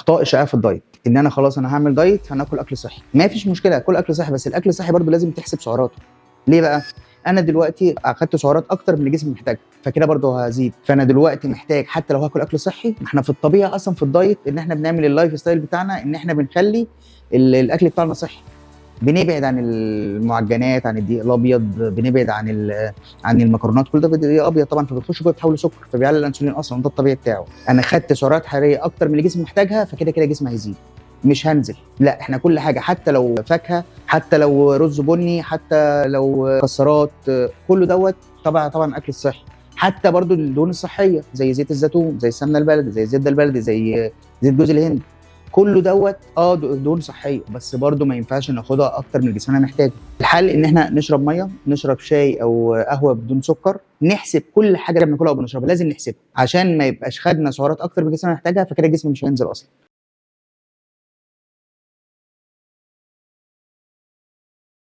اخطاء الشائعه في الدايت، ان انا خلاص انا هعمل دايت هناكل اكل صحي، ما فيش مشكله اكل اكل صحي، بس الاكل الصحي برضو لازم تحسب سعراته. ليه بقى؟ انا دلوقتي اخدت سعرات اكتر من اللي جسمي محتاجها، فكده برضو هزيد. فانا دلوقتي محتاج حتى لو هاكل اكل صحي، احنا في الطبيعه اصلا في الدايت ان احنا بنعمل اللايف ستايل بتاعنا ان احنا بنخلي الاكل بتاعنا صحي، بنبعد عن المعجنات، عن الدقيق الابيض، بنبعد عن المكرونات، كل ده دقيق ابيض طبعا، فبتخش جوه بتحول لسكر، فبيعلي الانسولين اصلا، ده الطبيعي بتاعه. انا خدت سعرات حراريه اكتر من اللي جسمي محتاجها، فكده كده جسمي هيزيد، مش هنزل. لا، احنا كل حاجه حتى لو فاكهه، حتى لو رز بني، حتى لو مكسرات، كله دوت طبعا اكل الصحي. حتى برضو الدهون الصحيه زي زيت الزيتون، زي السمنه البلدي، زي الزبده البلدي، زي زيت جوز الهند، كله دوت دهون صحيه، بس برضو ما ينفعش ناخدها اكتر من جسمنا محتاجه. الحل ان احنا نشرب ميه، نشرب شاي او قهوه بدون سكر، نحسب كل حاجه بناكلها او بنشربها، لازم نحسبها عشان ما يبقاش خدنا سعرات اكتر من جسمنا محتاجها، فكده الجسم مش هينزل اصلا.